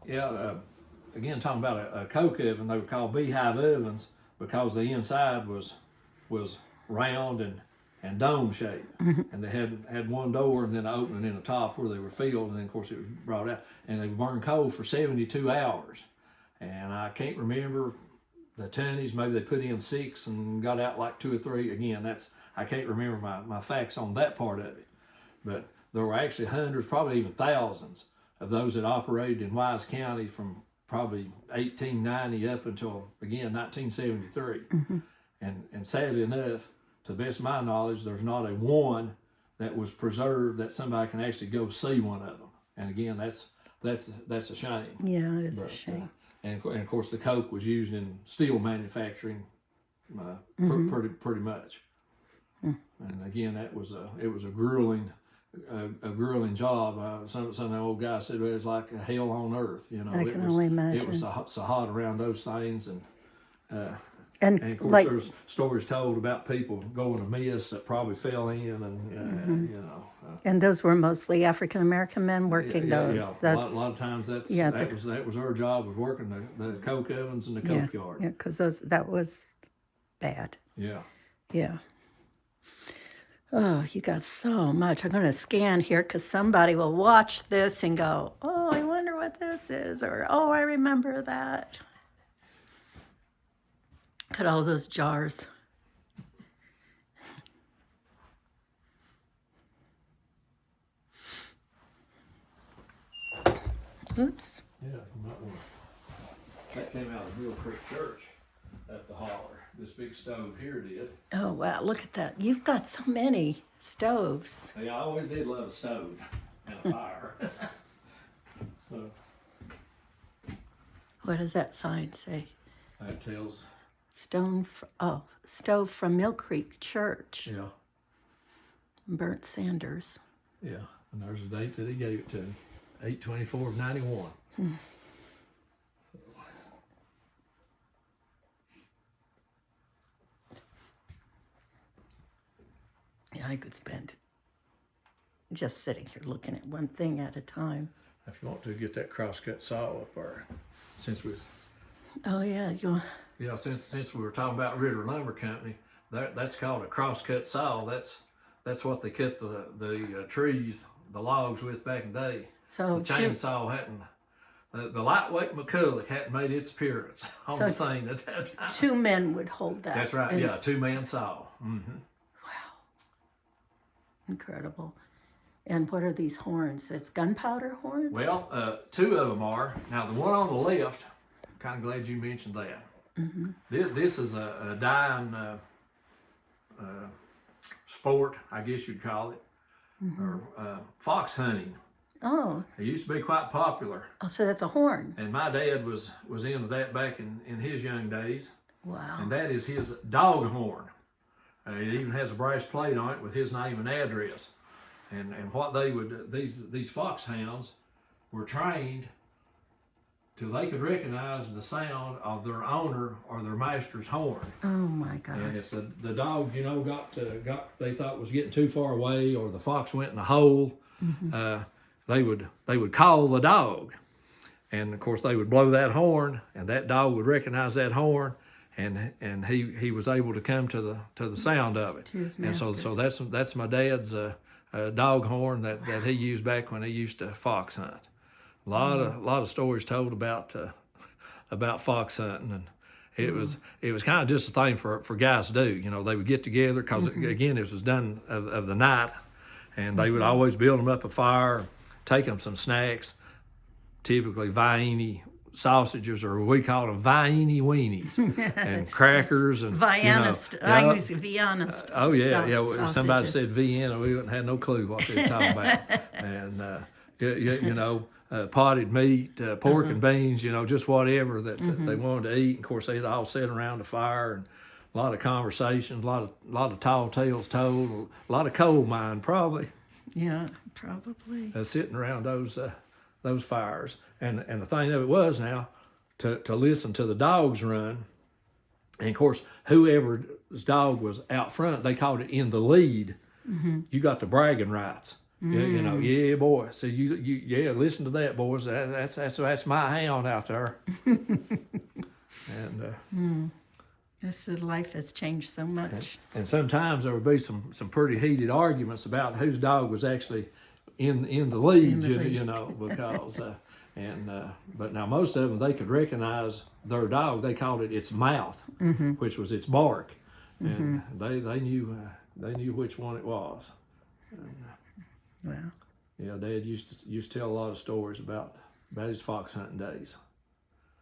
Yeah, again, talking about a coke oven, they were called beehive ovens because the inside was round and dome shaped, and they had one door and then an opening in the top where they were filled, and then of course it was brought out, and they burned coal for 72 hours, and I can't remember the tonnage. Maybe they put in 6 and got out like 2 or 3. Again, I can't remember my facts on that part of it, but there were actually hundreds, probably even thousands of those that operated in Wise County from probably 1890 up until, again, 1973. And sadly enough, to the best of my knowledge, there's not a one that was preserved that somebody can actually go see one of them. And again, that's a shame. Yeah, it is a shame. And of course, the coke was used in steel manufacturing pretty much. And again, it was a grueling job. Some of the old guys said it was like a hell on earth. You know, I can only imagine. It was so hot around those things, and of course, like, there's stories told about people going amiss that probably fell in, and you know. And those were mostly African American men working those. Yeah. That's, a lot of times that was our job, was working the coke ovens and the coke yard. Yeah, because that was bad. Yeah. Yeah. Oh, you got so much. I'm going to scan here because somebody will watch this and go, oh, I wonder what this is, or oh, I remember that. Look at all those jars. Oops. Yeah, you might want to. That came out of Mill Creek Church at the holler. This big stove here did. Oh, wow. Look at that. You've got so many stoves. Yeah, I always did love a stove and a fire. So. What does that sign say? That tells. Stove from Mill Creek Church. Yeah. Burnt Sanders. Yeah, and there's the date that he gave it to me. 8/24/91. Yeah, I could spend just sitting here looking at one thing at a time. If you want to get that crosscut saw up there, since we. Oh yeah, you. Yeah, since we were talking about Ritter Lumber Company, that's called a crosscut saw. That's what they cut the trees, the logs with back in the day. So the chainsaw hadn't. The lightweight McCulloch hadn't made its appearance on the scene at that time. 2 men would hold that. That's right. Yeah, 2-man saw. Wow, incredible. And what are these horns? It's gunpowder horns? Well, 2 of them are. Now, the one on the left, I'm kind of glad you mentioned that. This is a dying sport, I guess you'd call it, or fox hunting. Oh. It used to be quite popular. Oh, so that's a horn. And my dad was into that back in his young days. Wow. And that is his dog horn. It even has a brass plate on it with his name and address. And what they would, these foxhounds were trained till they could recognize the sound of their owner or their master's horn. Oh my gosh. And if the dog, got they thought was getting too far away, or the fox went in a hole, they would call the dog. And of course they would blow that horn, and that dog would recognize that horn, and he was able to come to the sound of it. And so that's my dad's dog horn that he used back when he used to fox hunt. A lot of stories told about fox hunting, and it was kind of just a thing for guys to do. They would get together because again it was done of the night, and they would always build them up a fire, take them some snacks, typically Vienna sausages, or we call them Vienna weenies, and crackers, and Viennist. I use Viennist. Oh yeah. If somebody said Vienna, we wouldn't have no clue what they were talking about. And potted meat, pork and beans, just whatever that they wanted to eat. And of course, they'd all sit around the fire, and a lot of conversations, a lot of tall tales told, a lot of coal mine probably. Yeah, probably. Sitting around those fires, and the thing of it was now to listen to the dogs run, and of course whoever's dog was out front, they called it in the lead. You got the bragging rights. Yeah, you know, yeah, boy. So yeah, listen to that, boys. That's my hound out there. And This life has changed so much. and sometimes there would be some pretty heated arguments about whose dog was actually in the lead, you know, because but now most of them, they could recognize their dog. They called it its mouth, which was its bark, and they knew which one it was. Wow. Yeah, Dad used to tell a lot of stories about his fox hunting days.